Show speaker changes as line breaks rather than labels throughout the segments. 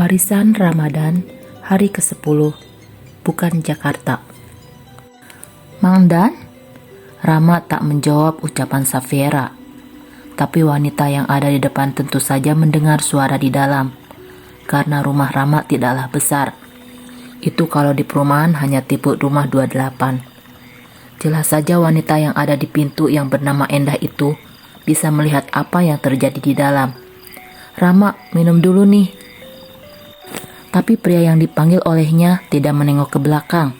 Warisan Ramadan hari ke-10, bukan Jakarta. Mang Dan? Rama tak menjawab ucapan Safiera. Tapi wanita yang ada di depan tentu saja mendengar suara di dalam. Karena rumah Rama tidaklah besar. Itu kalau di perumahan hanya tipe rumah 28. Jelas saja wanita yang ada di pintu yang bernama Endah itu bisa melihat apa yang terjadi di dalam. Rama, minum dulu nih. Tapi pria yang dipanggil olehnya tidak menengok ke belakang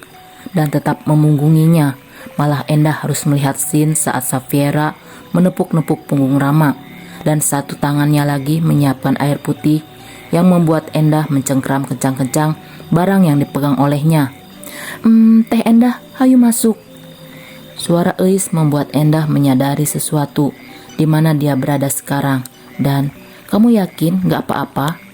dan tetap memunggunginya. Malah Endah harus melihat scene saat Safiera menepuk-nepuk punggung Rama dan satu tangannya lagi menyiapkan air putih yang membuat Endah mencengkram kencang-kencang barang yang dipegang olehnya. Teh Endah, hayu masuk. Suara Eis membuat Endah menyadari sesuatu di mana dia berada sekarang. Dan, kamu yakin gak apa-apa?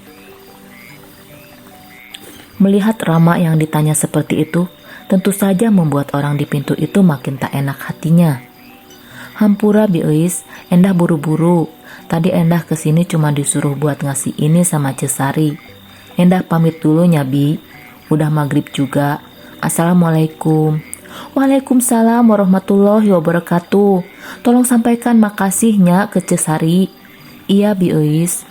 Melihat Rama yang ditanya seperti itu, tentu saja membuat orang di pintu itu makin tak enak hatinya. Hampura Bi Eis, Endah buru-buru. Tadi Endah kesini cuma disuruh buat ngasih ini sama Cesari. Endah pamit dulu ya Bi, udah maghrib juga. Assalamualaikum. Waalaikumsalam warahmatullahi wabarakatuh. Tolong sampaikan makasihnya ke Cesari. Iya Bi Eis.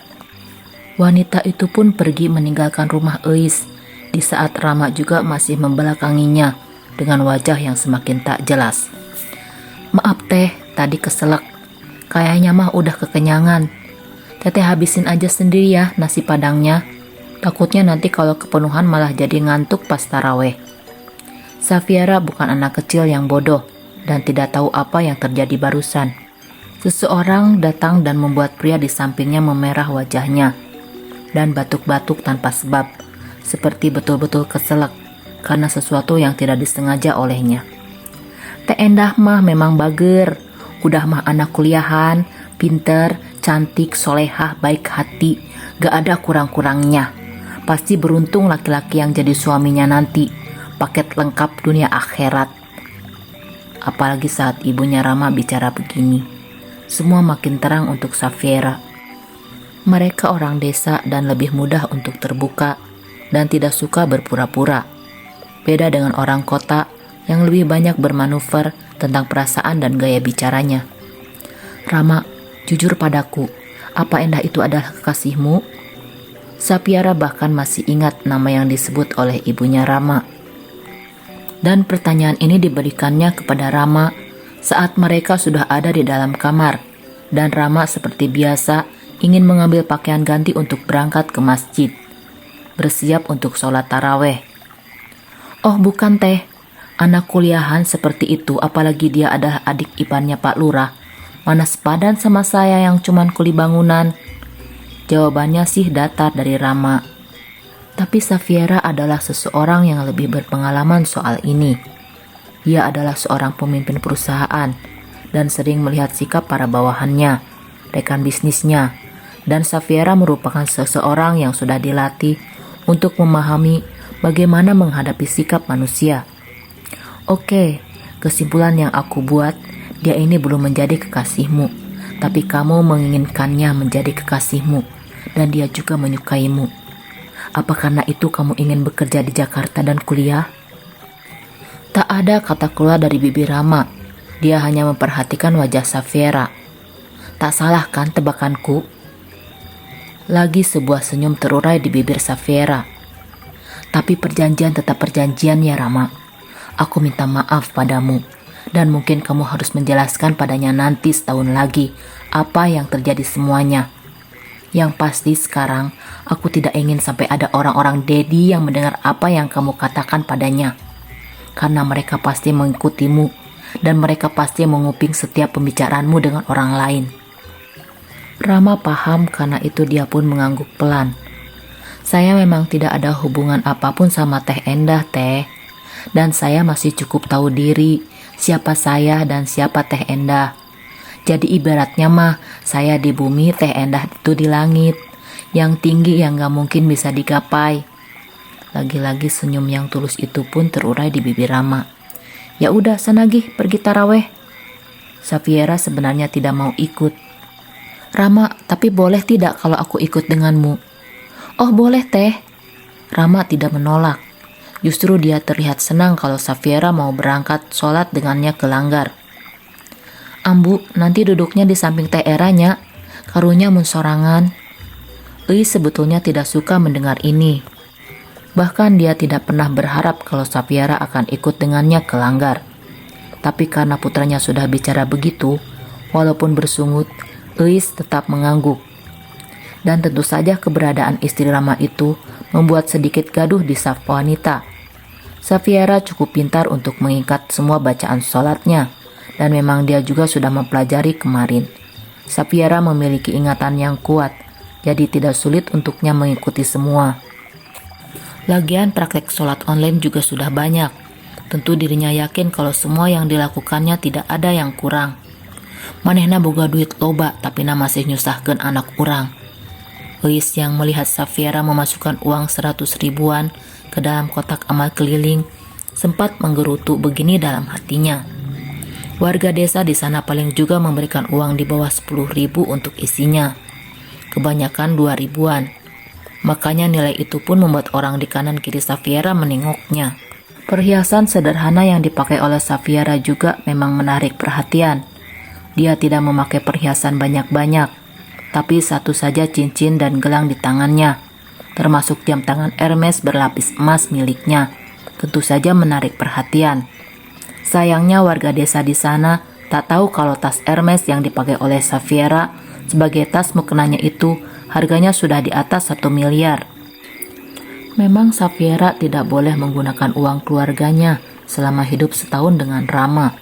Wanita itu pun pergi meninggalkan rumah Eis. Di saat Rama juga masih membelakanginya dengan wajah yang semakin tak jelas. Maaf teh, tadi keselak. Kayaknya mah udah kekenyangan. Teteh habisin aja sendiri ya nasi padangnya. Takutnya nanti kalau kepenuhan malah jadi ngantuk pas taraweh. Safiera bukan anak kecil yang bodoh dan tidak tahu apa yang terjadi barusan. Seseorang datang dan membuat pria di sampingnya memerah wajahnya dan batuk-batuk tanpa sebab. Seperti betul-betul keselak karena sesuatu yang tidak disengaja olehnya. Teh Endah mah memang bager, udah mah anak kuliahan, pinter, cantik, solehah, baik hati, gak ada kurang-kurangnya. Pasti beruntung laki-laki yang jadi suaminya nanti, paket lengkap dunia akhirat. Apalagi saat ibunya Rama bicara begini, semua makin terang untuk Safiera. Mereka orang desa dan lebih mudah untuk terbuka dan tidak suka berpura-pura. Beda dengan orang kota yang lebih banyak bermanuver tentang perasaan dan gaya bicaranya. Rama, jujur padaku, apa Endah itu adalah kekasihmu? Safiera bahkan masih ingat nama yang disebut oleh ibunya Rama. Dan pertanyaan ini diberikannya kepada Rama saat mereka sudah ada di dalam kamar. Dan Rama seperti biasa ingin mengambil pakaian ganti untuk berangkat ke masjid. Bersiap untuk sholat taraweh. Oh bukan teh, anak kuliahan seperti itu apalagi dia adalah adik iparnya Pak Lurah. Mana sepadan sama saya yang cuman kuli bangunan. Jawabannya sih datar dari Rama. Tapi Safiera adalah seseorang yang lebih berpengalaman soal ini. Dia adalah seorang pemimpin perusahaan dan sering melihat sikap para bawahannya, rekan bisnisnya. Dan Safiera merupakan seseorang yang sudah dilatih untuk memahami bagaimana menghadapi sikap manusia. Oke, kesimpulan yang aku buat, dia ini belum menjadi kekasihmu, tapi kamu menginginkannya menjadi kekasihmu, dan dia juga menyukaimu. Apa karena itu kamu ingin bekerja di Jakarta dan kuliah? Tak ada kata keluar dari bibir Rama. Dia hanya memperhatikan wajah Safiera. Tak salah kan tebakanku? Lagi sebuah senyum terurai di bibir Safiera. Tapi perjanjian tetap perjanjian ya Rama. Aku minta maaf padamu. Dan mungkin kamu harus menjelaskan padanya nanti setahun lagi apa yang terjadi semuanya. Yang pasti sekarang aku tidak ingin sampai ada orang-orang Dedi yang mendengar apa yang kamu katakan padanya. Karena mereka pasti mengikutimu dan mereka pasti menguping setiap pembicaraanmu dengan orang lain. Rama paham karena itu dia pun mengangguk pelan. Saya memang tidak ada hubungan apapun sama Teh Endah teh. Dan saya masih cukup tahu diri siapa saya dan siapa Teh Endah. Jadi ibaratnya mah saya di bumi, Teh Endah itu di langit. Yang tinggi yang gak mungkin bisa digapai. Lagi-lagi senyum yang tulus itu pun terurai di bibir Rama. Ya udah sana Gih, pergi taraweh. Safiera sebenarnya tidak mau ikut. Rama, tapi boleh tidak kalau aku ikut denganmu? Oh boleh teh, Rama tidak menolak. Justru dia terlihat senang kalau Safiera mau berangkat sholat dengannya ke langgar. "Ambu, nanti duduknya di samping Teh Eranya, karunya mun sorangan." Eis sebetulnya tidak suka mendengar ini. Bahkan dia tidak pernah berharap kalau Safiera akan ikut dengannya ke langgar. Tapi karena putranya sudah bicara begitu, walaupun bersungut, Eis tetap mengangguk. Dan tentu saja keberadaan istri Rama itu membuat sedikit gaduh di saf wanita. Safiera cukup pintar untuk mengikat semua bacaan sholatnya, dan memang dia juga sudah mempelajari kemarin. Safiera memiliki ingatan yang kuat, jadi tidak sulit untuknya mengikuti semua. Lagian praktek sholat online juga sudah banyak. Tentu dirinya yakin kalau semua yang dilakukannya tidak ada yang kurang. Manehna boga duit loba tapi na masih nyusahkeun anak urang. Eis yang melihat Safiera memasukkan uang 100 ribuan ke dalam kotak amal keliling sempat menggerutu begini dalam hatinya. Warga desa di sana paling juga memberikan uang di bawah 10 ribu untuk isinya. Kebanyakan 2 ribuan. Makanya nilai itu pun membuat orang di kanan kiri Safiera menengoknya. Perhiasan sederhana yang dipakai oleh Safiera juga memang menarik perhatian. Dia tidak memakai perhiasan banyak-banyak, tapi satu saja cincin dan gelang di tangannya, termasuk jam tangan Hermes berlapis emas miliknya. Tentu saja menarik perhatian. Sayangnya warga desa di sana tak tahu kalau tas Hermes yang dipakai oleh Safiera sebagai tas mukenanya itu harganya sudah di atas 1 miliar. Memang Safiera tidak boleh menggunakan uang keluarganya selama hidup setahun dengan Rama.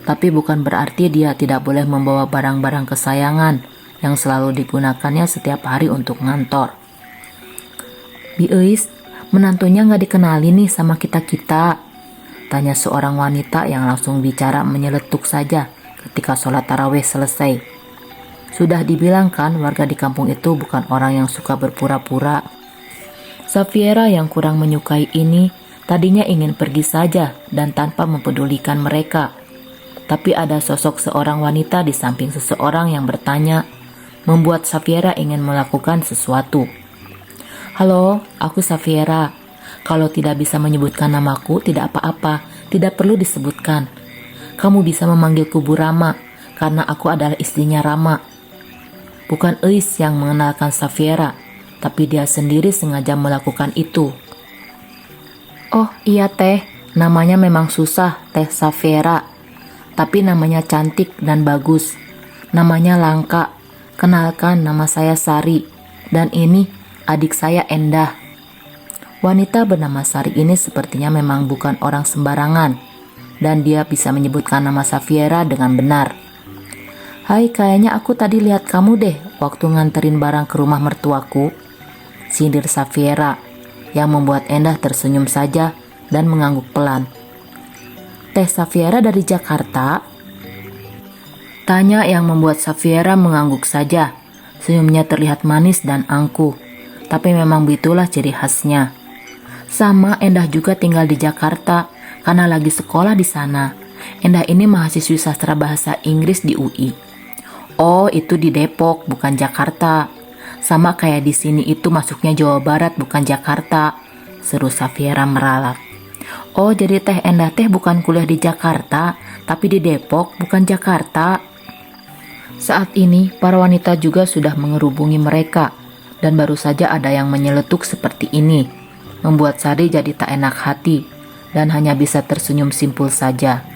Tapi bukan berarti dia tidak boleh membawa barang-barang kesayangan yang selalu digunakannya setiap hari untuk ngantor. "Bi Eis, menantunya nggak dikenali nih sama kita-kita?" tanya seorang wanita yang langsung bicara menyeletuk saja ketika sholat tarawih selesai. Sudah dibilang kan warga di kampung itu bukan orang yang suka berpura-pura. Safiera yang kurang menyukai ini tadinya ingin pergi saja dan tanpa mempedulikan mereka. Tapi ada sosok seorang wanita di samping seseorang yang bertanya, membuat Safiera ingin melakukan sesuatu. "Halo, aku Safiera. Kalau tidak bisa menyebutkan namaku tidak apa-apa, tidak perlu disebutkan. Kamu bisa memanggilku Bu Rama karena aku adalah istrinya Rama." Bukan Eis yang mengenalkan Safiera, tapi dia sendiri sengaja melakukan itu. "Oh iya Teh, namanya memang susah, Teh Safiera. Tapi namanya cantik dan bagus. Namanya langka. Kenalkan, nama saya Sari. Dan ini adik saya Endah." Wanita bernama Sari ini sepertinya memang bukan orang sembarangan, dan dia bisa menyebutkan nama Safiera dengan benar. "Hai, kayaknya aku tadi lihat kamu deh waktu nganterin barang ke rumah mertuaku," sindir Safiera, yang membuat Endah tersenyum saja dan mengangguk pelan. "Teh Safiera dari Jakarta?" tanya yang membuat Safiera mengangguk saja. Senyumnya terlihat manis dan angkuh, tapi memang begitulah ciri khasnya. Sama, Endah juga tinggal di Jakarta karena lagi sekolah di sana. Endah ini mahasiswi sastra bahasa Inggris di UI. "Oh, itu di Depok, bukan Jakarta. Sama kayak di sini itu masuknya Jawa Barat, bukan Jakarta," seru Safiera meralat. "Oh, jadi Teh Endah teh bukan kuliah di Jakarta, tapi di Depok, bukan Jakarta." Saat ini, para wanita juga sudah mengerubungi mereka, dan baru saja ada yang menyeletuk seperti ini, membuat Sari jadi tak enak hati, dan hanya bisa tersenyum simpul saja.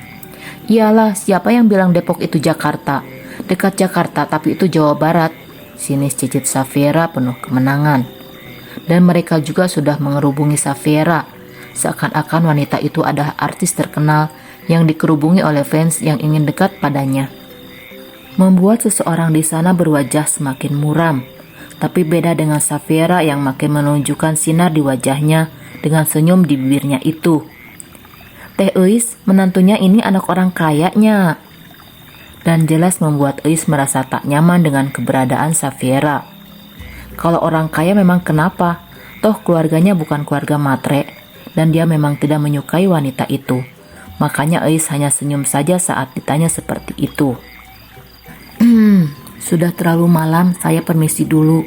"Iyalah, siapa yang bilang Depok itu Jakarta? Dekat Jakarta, tapi itu Jawa Barat," sinis cicit Safiera penuh kemenangan. Dan mereka juga sudah mengerubungi Safiera, seakan-akan wanita itu adalah artis terkenal yang dikerubungi oleh fans yang ingin dekat padanya. Membuat seseorang di sana berwajah semakin muram, tapi beda dengan Safiera yang makin menunjukkan sinar di wajahnya dengan senyum di bibirnya itu. "Teh Eis, menantunya ini anak orang kayanya." Dan jelas membuat Eis merasa tak nyaman dengan keberadaan Safiera. Kalau orang kaya memang kenapa? Toh keluarganya bukan keluarga matre, dan dia memang tidak menyukai wanita itu. Makanya Eis hanya senyum saja saat ditanya seperti itu. Sudah terlalu malam, saya permisi dulu."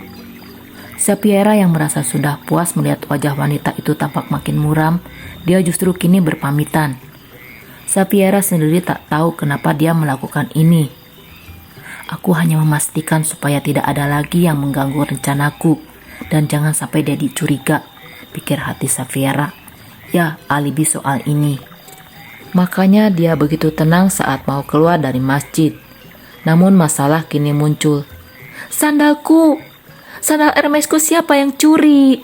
Safiera yang merasa sudah puas melihat wajah wanita itu tampak makin muram, dia justru kini berpamitan. Safiera sendiri tak tahu kenapa dia melakukan ini. Aku hanya memastikan supaya tidak ada lagi yang mengganggu rencanaku, dan jangan sampai dia dicuriga, pikir hati Safiera. Ya, alibi soal ini. Makanya dia begitu tenang saat mau keluar dari masjid. Namun masalah kini muncul. Sandalku! Sandal Hermesku siapa yang curi?